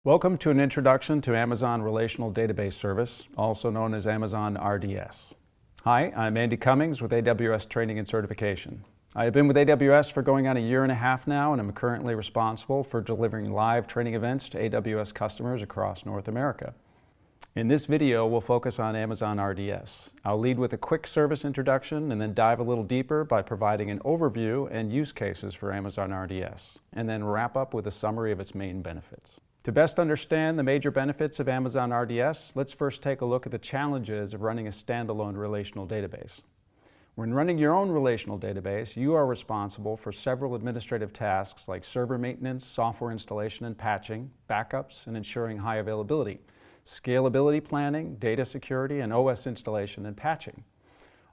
Welcome to an introduction to Amazon Relational Database Service, also known as Amazon RDS. Hi, I'm Andy Cummings with AWS Training and Certification. I have been with AWS for going on a year and a half now, and I'm currently responsible for delivering live training events to AWS customers across North America. In this video, we'll focus on Amazon RDS. I'll lead with a quick service introduction and then dive a little deeper by providing an overview and use cases for Amazon RDS, and then wrap up with a summary of its main benefits. To best understand the major benefits of Amazon RDS, let's first take a look at the challenges of running a standalone relational database. When running your own relational database, you are responsible for several administrative tasks like server maintenance, software installation and patching, backups, and ensuring high availability, scalability planning, data security, and OS installation and patching.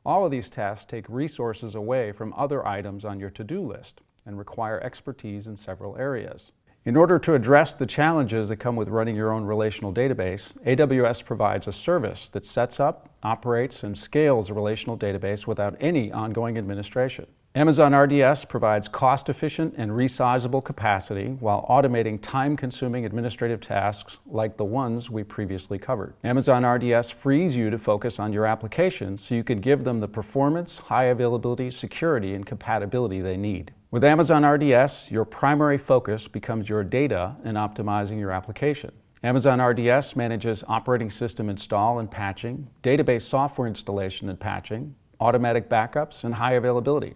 All of these tasks take resources away from other items on your to-do list and require expertise in several areas. In order to address the challenges that come with running your own relational database, AWS provides a service that sets up, operates, and scales a relational database without any ongoing administration. Amazon RDS provides cost-efficient and resizable capacity while automating time-consuming administrative tasks like the ones we previously covered. Amazon RDS frees you to focus on your applications so you can give them the performance, high availability, security, and compatibility they need. With Amazon RDS, your primary focus becomes your data and optimizing your application. Amazon RDS manages operating system install and patching, database software installation and patching, automatic backups, and high availability.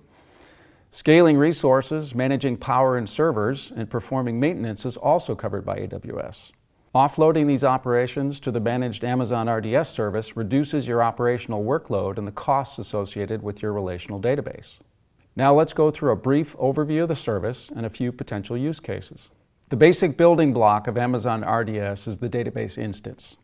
Scaling resources, managing power and servers, and performing maintenance is also covered by AWS. Offloading these operations to the managed Amazon RDS service reduces your operational workload and the costs associated with your relational database. Now let's go through a brief overview of the service and a few potential use cases. The basic building block of Amazon RDS is the database instance.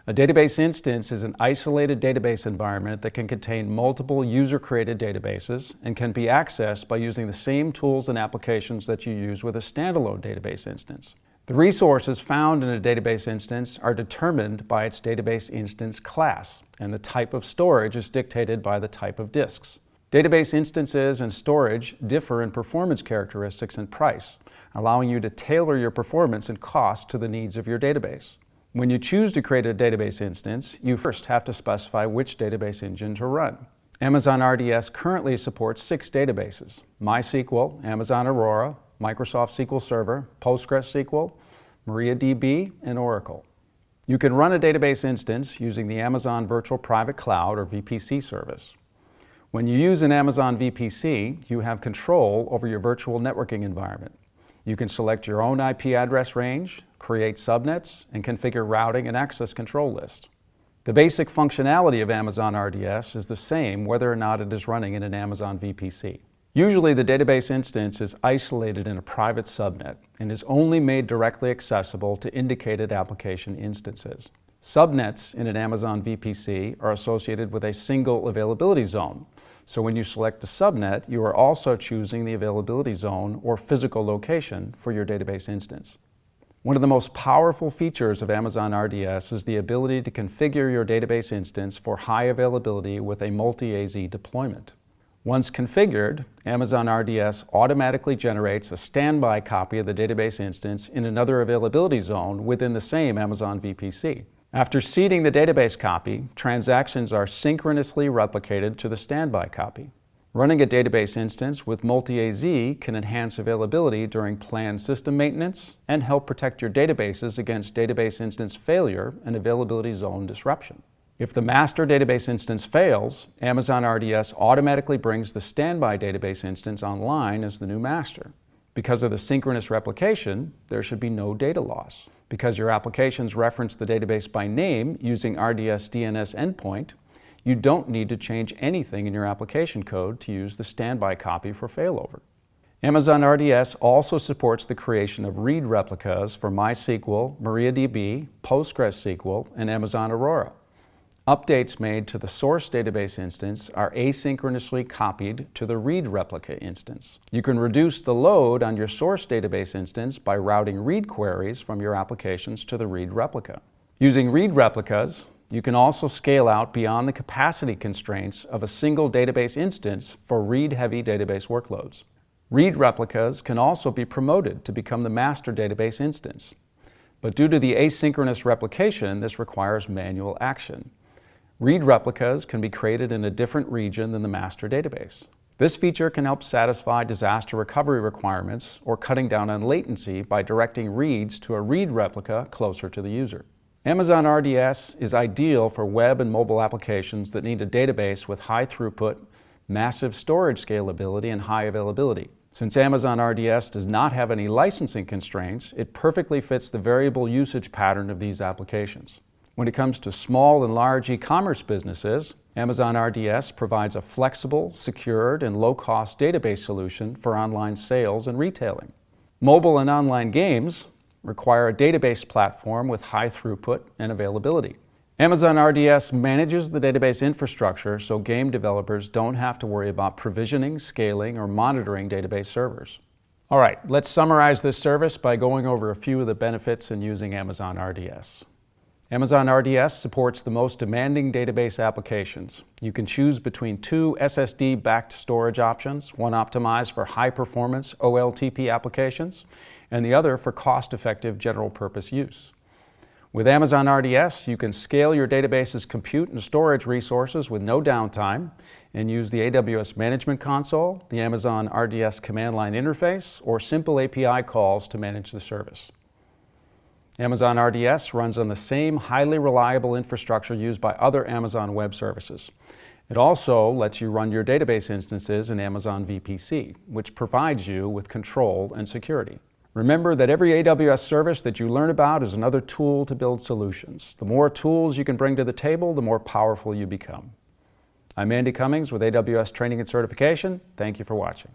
A database instance is an isolated database environment that can contain multiple user-created databases and can be accessed by using the same tools and applications that you use with a standalone database instance. The resources found in a database instance are determined by its database instance class, and the type of storage is dictated by the type of disks. Database instances and storage differ in performance characteristics and price, allowing you to tailor your performance and cost to the needs of your database. When you choose to create a database instance, you first have to specify which database engine to run. Amazon RDS currently supports 6 databases: MySQL, Amazon Aurora, Microsoft SQL Server, PostgreSQL, MariaDB, and Oracle. You can run a database instance using the Amazon Virtual Private Cloud or VPC service. When you use an Amazon VPC, you have control over your virtual networking environment. You can select your own IP address range, create subnets, and configure routing and access control lists. The basic functionality of Amazon RDS is the same whether or not it is running in an Amazon VPC. Usually the database instance is isolated in a private subnet and is only made directly accessible to indicated application instances. Subnets in an Amazon VPC are associated with a single availability zone. So when you select a subnet, you are also choosing the availability zone or physical location for your database instance. One of the most powerful features of Amazon RDS is the ability to configure your database instance for high availability with a multi-AZ deployment. Once configured, Amazon RDS automatically generates a standby copy of the database instance in another availability zone within the same Amazon VPC. After seeding the database copy, transactions are synchronously replicated to the standby copy. Running a database instance with multi-AZ can enhance availability during planned system maintenance and help protect your databases against database instance failure and availability zone disruption. If the master database instance fails, Amazon RDS automatically brings the standby database instance online as the new master. Because of the synchronous replication, there should be no data loss. Because your applications reference the database by name using RDS DNS endpoint, you don't need to change anything in your application code to use the standby copy for failover. Amazon RDS also supports the creation of read replicas for MySQL, MariaDB, PostgreSQL, and Amazon Aurora. Updates made to the source database instance are asynchronously copied to the read replica instance. You can reduce the load on your source database instance by routing read queries from your applications to the read replica. Using read replicas, you can also scale out beyond the capacity constraints of a single database instance for read-heavy database workloads. Read replicas can also be promoted to become the master database instance. But due to the asynchronous replication, this requires manual action. Read replicas can be created in a different region than the master database. This feature can help satisfy disaster recovery requirements or cutting down on latency by directing reads to a read replica closer to the user. Amazon RDS is ideal for web and mobile applications that need a database with high throughput, massive storage scalability, and high availability. Since Amazon RDS does not have any licensing constraints, it perfectly fits the variable usage pattern of these applications. When it comes to small and large e-commerce businesses, Amazon RDS provides a flexible, secured, and low-cost database solution for online sales and retailing. Mobile and online games require a database platform with high throughput and availability. Amazon RDS manages the database infrastructure so game developers don't have to worry about provisioning, scaling, or monitoring database servers. All right, let's summarize this service by going over a few of the benefits in using Amazon RDS. Amazon RDS supports the most demanding database applications. You can choose between two SSD-backed storage options, one optimized for high-performance OLTP applications, and the other for cost-effective general-purpose use. With Amazon RDS, you can scale your database's compute and storage resources with no downtime and use the AWS Management Console, the Amazon RDS command line interface, or simple API calls to manage the service. Amazon RDS runs on the same highly reliable infrastructure used by other Amazon Web Services. It also lets you run your database instances in Amazon VPC, which provides you with control and security. Remember that every AWS service that you learn about is another tool to build solutions. The more tools you can bring to the table, the more powerful you become. I'm Andy Cummings with AWS Training and Certification. Thank you for watching.